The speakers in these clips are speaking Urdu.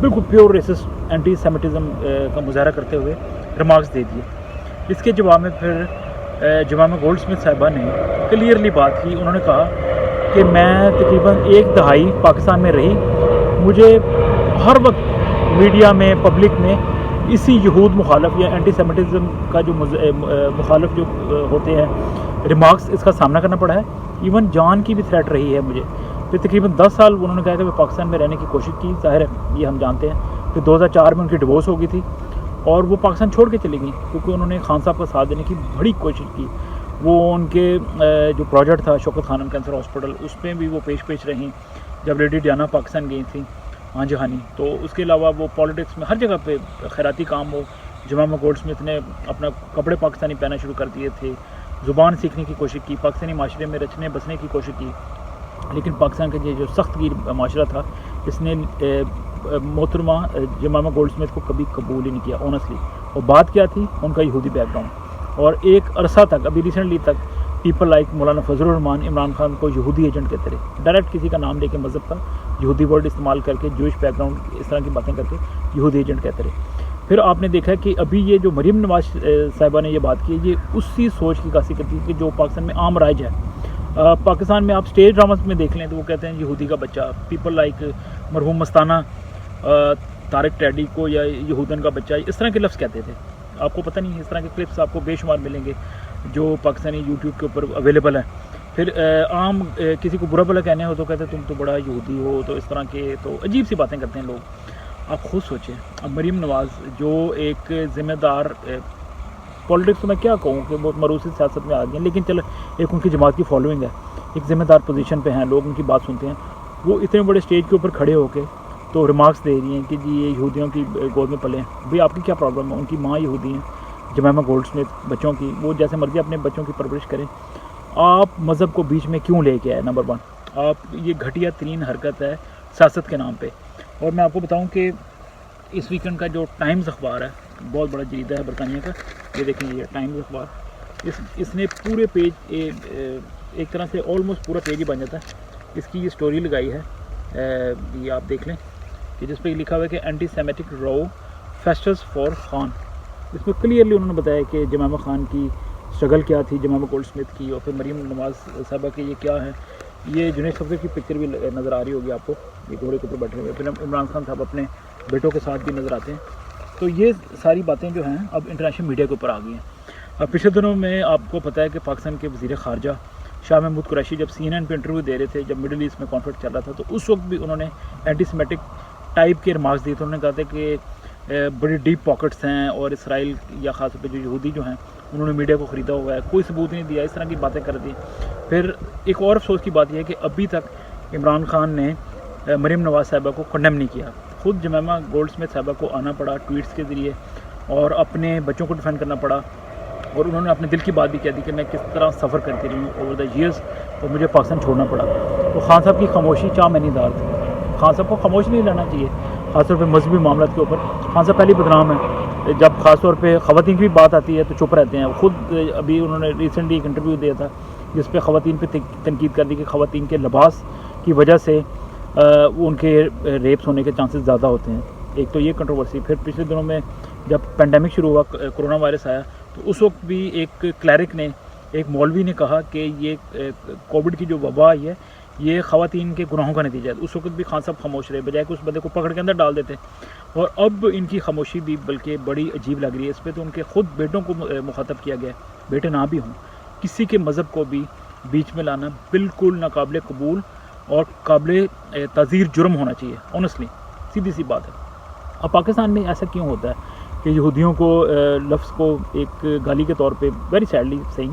بالکل پیور ریسسٹ اینٹی سیمیٹزم کا مظاہرہ کرتے ہوئے ریمارکس دے دیے. اس کے جواب میں پھر جمامہ گولڈ سمتھ صاحبہ نے کلیئرلی بات کی. انہوں نے کہا کہ میں تقریباً 1 دہائی پاکستان میں رہی, مجھے ہر وقت میڈیا میں پبلک میں اسی یہود مخالف یا اینٹی سیمیٹزم کا جو مخالف جو ہوتے ہیں ریمارکس, اس کا سامنا کرنا پڑا ہے. ایون جان کی بھی تھریٹ رہی ہے مجھے. پھر تقریباً 10 سال انہوں نے کہا کہ میں پاکستان میں رہنے کی کوشش کی, ظاہر ہے یہ ہم جانتے ہیں. پھر 2004 میں ان کی ڈیورس ہو گئی تھی اور وہ پاکستان چھوڑ کے چلی گئی کیونکہ انہوں نے خان صاحب کا ساتھ دینے کی بڑی کوشش کی. وہ ان کے جو پروجیکٹ تھا شوکت خانم کینسر ہاسپٹل, اس میں بھی وہ پیش رہیں جب لیڈی ڈیانا پاکستان گئی تھیں ہاں جہانی. تو اس کے علاوہ وہ پالیٹکس میں ہر جگہ پہ خیراتی کام ہو. جمامہ گولڈ سمتھ نے اپنا کپڑے پاکستانی پہنا شروع کر دیے تھے, زبان سیکھنے کی کوشش کی, پاکستانی معاشرے میں رچنے بسنے کی کوشش کی. لیکن پاکستان کا یہ جو سخت گیر معاشرہ تھا اس نے محترمہ جمامہ گولڈ سمتھ کو کبھی قبول ہی نہیں کیا آنیسٹلی. اور بات کیا تھی ان کا یہودی بیک گراؤنڈ. اور ایک عرصہ تک, ابھی ریسنٹلی تک, پیپل لائک مولانا فضل الرحمان عمران خان کو یہودی ایجنٹ کہتے رہے. ڈائریکٹ کسی کا نام لے کے مذہب کا یہودی ورڈ استعمال کر کے, جوش بیک گراؤنڈ اس طرح کی باتیں کر کے یہودی ایجنٹ کہتے رہے. پھر آپ نے دیکھا کہ ابھی یہ جو مریم نواز صاحبہ نے یہ بات کی ہے, یہ اسی سوچ کی عکاسی کرتی ہے کہ جو پاکستان میں عام رائج ہے. پاکستان میں آپ اسٹیج ڈراماز میں دیکھ لیں تو وہ کہتے ہیں یہودی کا بچہ. پیپل لائک مرحوم مستانہ طارق ٹیڈی کو یا یہودن کا بچہ, اس طرح کے لفظ کہتے تھے. آپ کو پتہ نہیں, اس طرح کے کلپس آپ کو بے شمار ملیں گے جو پاکستانی یوٹیوب کے اوپر اویلیبل ہیں. پھر عام کسی کو برا بھلا کہنے ہو تو کہتے ہیں تم تو بڑا یہودی ہو, تو اس طرح کے تو عجیب سی باتیں کرتے ہیں لوگ. آپ خود سوچیں, اب مریم نواز جو ایک ذمہ دار, پولیٹکس تو میں کیا کہوں کہ بہت مروسی سیاست میں آ گئی ہیں, لیکن چلو ایک ان کی جماعت کی فالوئنگ ہے, ایک ذمہ دار پوزیشن پہ ہیں, لوگ ان کی بات سنتے ہیں. وہ اتنے بڑے اسٹیج کے اوپر کھڑے ہو کے تو ریمارکس دے رہی ہیں کہ جی یہ یہودیوں کی گود میں پلے ہیں. بھئی آپ کی کیا پرابلم ہے؟ ان کی ماں یہودی ہیں جمامہ گولڈ سمتھ, بچوں کی, وہ جیسے مرضی اپنے بچوں کی پرورش کریں. آپ مذہب کو بیچ میں کیوں لے کے آئے؟ نمبر 1, آپ یہ گھٹیا ترین حرکت ہے سیاست کے نام پہ. اور میں آپ کو بتاؤں کہ اس ویکنڈ کا جو ٹائمز اخبار ہے, بہت بڑا جریدہ ہے برطانیہ کا, یہ دیکھیں یہ ٹائمز اخبار, اس نے پورے پیج ایک طرح سے آلموسٹ پورا پیج ہی بن جاتا ہے. اس کی یہ سٹوری لگائی ہے, یہ آپ دیکھ لیں کہ جس پہ لکھا ہوا ہے کہ anti semitic row festers for Khan. اس میں کلیئرلی انہوں نے بتایا کہ جمامہ خان کی اسٹرگل کیا تھی, جمامہ گولڈ سمتھ کی, اور پھر مریم نواز صاحبہ کی یہ کیا ہے. یہ جنید صفدر کی پکچر بھی نظر آ رہی ہوگی آپ کو, یہ گھوڑے کے اوپر بیٹھے ہوئے. پھر عمران خان صاحب اپنے بیٹوں کے ساتھ بھی نظر آتے ہیں. تو یہ ساری باتیں جو ہیں اب انٹرنیشنل میڈیا کے اوپر آ گئی ہیں. اب پچھلے دنوں میں آپ کو پتہ ہے کہ پاکستان کے وزیر خارجہ شاہ محمود قریشی جب CNN پہ انٹرویو دے رہے تھے, جب مڈل ایسٹ میں کانفلکٹ چل رہا تھا, تو اس وقت بھی انہوں نے اینٹی سیمیٹک ٹائپ کے ریمارکس دیے تھے. انہوں نے کہا تھا کہ بڑی ڈیپ پاکٹس ہیں اور اسرائیل یا خاص طور پہ جو یہودی جو ہیں انہوں نے میڈیا کو خریدا ہوا ہے, کوئی ثبوت نہیں دیا, اس طرح کی باتیں کر دی. پھر ایک اور افسوس کی بات یہ ہے کہ ابھی تک عمران خان نے مریم نواز صاحبہ کو کنڈیم نہیں کیا. خود جمامہ گولڈ سمتھ صاحبہ کو آنا پڑا ٹویٹس کے ذریعے اور اپنے بچوں کو ڈیفینڈ کرنا پڑا, اور انہوں نے اپنے دل کی بات بھی کہہ دی کہ میں کس طرح سفر کرتی رہی ہوں اوور دا ایئرس اور مجھے پاکستان چھوڑنا پڑا. تو خان صاحب کی خاموشی چاہ معنی دار تھی. خان صاحب کو خاموش نہیں رہنا چاہیے, خاص طور پہ مذہبی معاملات کے اوپر. خان صاحب پہلی بدنام ہے, جب خاص طور پہ خواتین کی بھی بات آتی ہے تو چپ رہتے ہیں. خود ابھی انہوں نے ریسنٹلی ایک انٹرویو دیا تھا جس پہ خواتین پہ تنقید کر دی کہ خواتین کے لباس کی وجہ سے ان کے ریپس ہونے کے چانسز زیادہ ہوتے ہیں. ایک تو یہ کنٹروورسی. پھر پچھلے دنوں میں جب پینڈیمک شروع ہوا, کرونا وائرس آیا, تو اس وقت بھی ایک کلیرک نے, ایک مولوی نے کہا کہ یہ کووڈ کی جو وبا آئی ہے یہ خواتین کے گناہوں کا نتیجہ ہے. اس وقت بھی خان صاحب خاموش رہے, بجائے کہ اس بندے کو پکڑ کے اندر ڈال دیتے. اور اب ان کی خاموشی بھی بلکہ بڑی عجیب لگ رہی ہے. اس پہ تو ان کے خود بیٹوں کو مخاطب کیا گیا ہے, بیٹے نہ بھی ہوں. کسی کے مذہب کو بھی بیچ میں لانا بالکل ناقابل قبول اور قابل تعزیر جرم ہونا چاہیے. آنیسٹلی سیدھی سی بات ہے. اب پاکستان میں ایسا کیوں ہوتا ہے کہ یہودیوں کو لفظ کو ایک گالی کے طور پہ, ویری سیڈلی صحیح,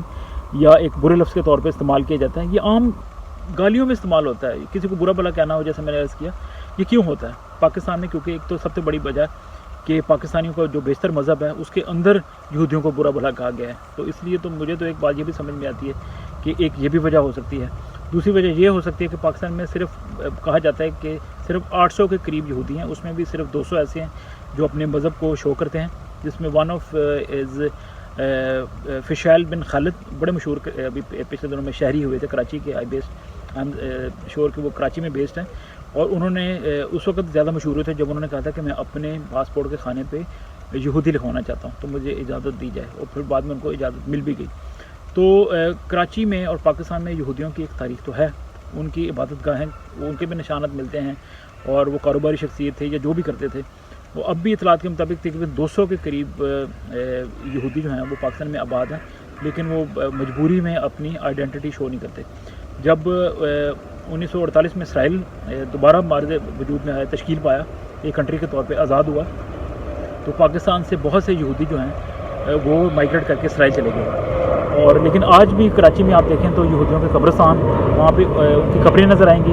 یا ایک برے لفظ کے طور پہ استعمال کیا جاتا ہے؟ یہ عام گالیوں میں استعمال ہوتا ہے. کسی کو برا بھلا کہنا ہو, جیسے میں نے عرض کیا, یہ کیوں ہوتا ہے پاکستان میں؟ کیونکہ ایک تو سب سے بڑی وجہ کہ پاکستانیوں کا جو بیشتر مذہب ہے اس کے اندر یہودیوں کو برا بھلا کہا گیا ہے. تو اس لیے تو مجھے تو ایک بات یہ بھی سمجھ میں آتی ہے کہ ایک یہ بھی وجہ ہو سکتی ہے. دوسری وجہ یہ ہو سکتی ہے کہ پاکستان میں صرف کہا جاتا ہے کہ صرف 800 کے قریب یہودی ہیں, اس میں بھی صرف 200 ایسے ہیں جو اپنے مذہب کو شو کرتے ہیں, جس میں ون آف از فشیل بن خالد, بڑے مشہور, ابھی پچھلے دنوں میں شہری ہوئے تھے کراچی کے, I based, I am sure کہ وہ کراچی میں بیسڈ ہیں. اور انہوں نے اس وقت زیادہ مشہور ہوئے تھے جب انہوں نے کہا تھا کہ میں اپنے پاسپورٹ کے خانے پہ یہودی لکھوانا چاہتا ہوں تو مجھے اجازت دی جائے، اور پھر بعد میں ان کو اجازت مل بھی گئی۔ تو کراچی میں اور پاکستان میں یہودیوں کی ایک تاریخ تو ہے، ان کی عبادت گاہیں، ان کے بھی نشانات ملتے ہیں، اور وہ کاروباری شخصیت تھے یا جو بھی کرتے تھے، وہ اب بھی اطلاعات کے مطابق تقریباً 200 کے قریب یہودی جو ہیں وہ پاکستان میں آباد ہیں، لیکن وہ مجبوری میں اپنی آئیڈینٹی شو نہیں کرتے۔ جب 1948 میں اسرائیل دوبارہ مارز وجود میں آیا، تشکیل پایا، ایک کنٹری کے طور پہ آزاد ہوا، تو پاکستان سے بہت سے یہودی جو ہیں وہ مائگریٹ کر کے اسرائیل چلے گئے، اور لیکن آج بھی کراچی میں آپ دیکھیں تو یہودیوں کے قبرستان، وہاں پہ ان کی قبریں نظر آئیں گی،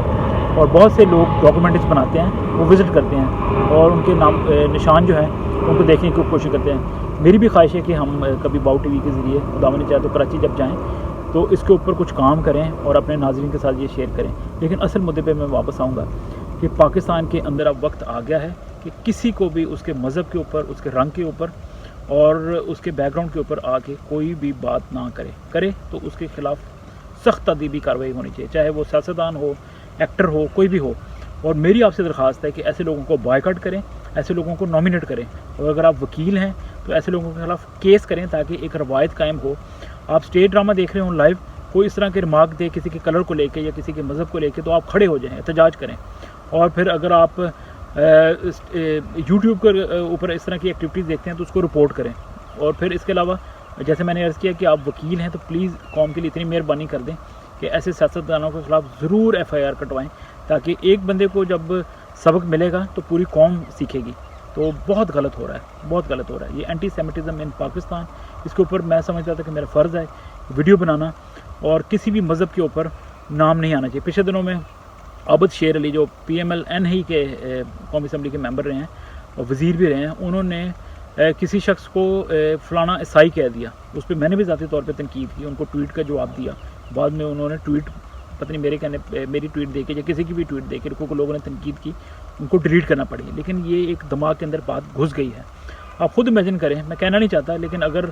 اور بہت سے لوگ ڈاکومنٹس بناتے ہیں، وہ وزٹ کرتے ہیں اور ان کے نام نشان جو ہیں ان کو دیکھنے کی کوشش کرتے ہیں۔ میری بھی خواہش ہے کہ ہم کبھی باؤ ٹی وی کے ذریعے خدا نے چاہے تو کراچی جب جائیں تو اس کے اوپر کچھ کام کریں اور اپنے ناظرین کے ساتھ یہ شیئر کریں۔ لیکن اصل مدعے پہ میں واپس آؤں گا کہ پاکستان کے اندر اب وقت آ گیا ہے کہ کسی کو بھی اس کے مذہب کے اوپر، اس کے رنگ کے اوپر اور اس کے بیک گراؤنڈ کے اوپر آ کے کوئی بھی بات نہ کرے تو اس کے خلاف سخت تادیبی کارروائی ہونی چاہیے، چاہے وہ سیاستدان ہو، ایکٹر ہو، کوئی بھی ہو۔ اور میری آپ سے درخواست ہے کہ ایسے لوگوں کو بائیکاٹ کریں، ایسے لوگوں کو نامینیٹ کریں، اور اگر آپ وکیل ہیں تو ایسے لوگوں کے خلاف کیس کریں تاکہ ایک روایت قائم ہو۔ آپ اسٹیج ڈرامہ دیکھ رہے ہوں لائیو، کوئی اس طرح کے ریمارک دے کسی کے کلر کو لے کے یا کسی کے مذہب کو لے کے، تو آپ کھڑے ہو جائیں، احتجاج کریں۔ اور پھر اگر آپ یوٹیوب کے اوپر اس طرح کی ایکٹیویٹیز دیکھتے ہیں تو اس کو رپورٹ کریں۔ اور پھر اس کے علاوہ جیسے میں نے عرض کیا کہ آپ وکیل ہیں تو پلیز قوم کے لیے اتنی مہربانی کر دیں کہ ایسے سیاستدانوں کے خلاف ضرور FIR کٹوائیں، تاکہ ایک بندے کو جب سبق ملے گا تو پوری قوم سیکھے گی۔ تو بہت غلط ہو رہا ہے، بہت غلط ہو رہا ہے یہ اینٹی سیمیٹزم ان پاکستان۔ اس کے اوپر میں سمجھتا تھا کہ میرا فرض ہے ویڈیو بنانا، اور کسی بھی مذہب کے اوپر نام نہیں آنا چاہیے۔ پچھلے دنوں میں عابد شیر علی جو PMLN ہی کے قومی اسمبلی کے ممبر رہے ہیں اور وزیر بھی رہے ہیں، انہوں نے کسی شخص کو فلانا عیسائی کہہ دیا، اس پہ میں نے بھی ذاتی طور پہ تنقید کی، ان کو ٹویٹ کا جواب دیا۔ بعد میں انہوں نے ٹویٹ پتہ نہیں میری ٹویٹ دے کے یا کسی کی بھی ٹویٹ دے کے کو لوگوں نے تنقید کی، ان کو ڈیلیٹ کرنا پڑی، لیکن یہ ایک دماغ کے اندر بات گھس گئی ہے۔ آپ خود امیجن کریں، میں کہنا نہیں چاہتا، لیکن اگر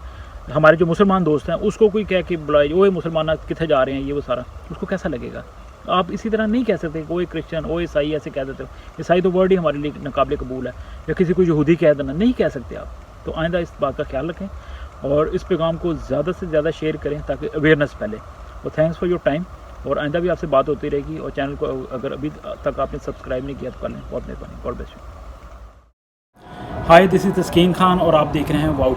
ہمارے جو مسلمان دوست ہیں اس کو کوئی کہہ کے بلائے وہ مسلمان کتنے جا رہے ہیں یہ وہ سارا، اس کو کیسا لگے گا؟ آپ اسی طرح نہیں کہہ سکتے کہ وہ کرسچن، وہ عیسائی ایسے کہہ دیتے ہو۔ عیسائی تو ورڈ ہی ہمارے لیے ناقابل قبول ہے، یا کسی کو یہودی کہہ دینا نہیں کہہ سکتے آپ۔ تو آئندہ اس بات کا خیال رکھیں اور اس پیغام کو زیادہ سے زیادہ شیئر کریں تاکہ اویئرنیس پھیلے۔ اور تھینکس فار یور ٹائم، اور آئندہ بھی آپ سے بات ہوتی رہے گی، اور چینل کو اگر ابھی تک آپ نے سبسکرائب نہیں کیا تو کر لیں، بہت مہربانی۔ God bless you. ہائی، دس از تسکین خان اور آپ دیکھ رہے ہیں واؤ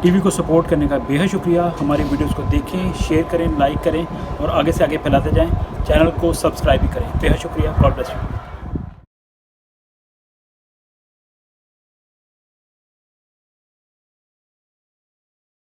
ٹی وی کو سپورٹ کرنے کا بے حد شکریہ۔ ہماری ویڈیوز کو دیکھیں، شیئر کریں، لائک کریں اور آگے سے آگے پھیلاتے جائیں۔ چینل کو سبسکرائب بھی کریں۔ بے حد شکریہ۔ God bless you.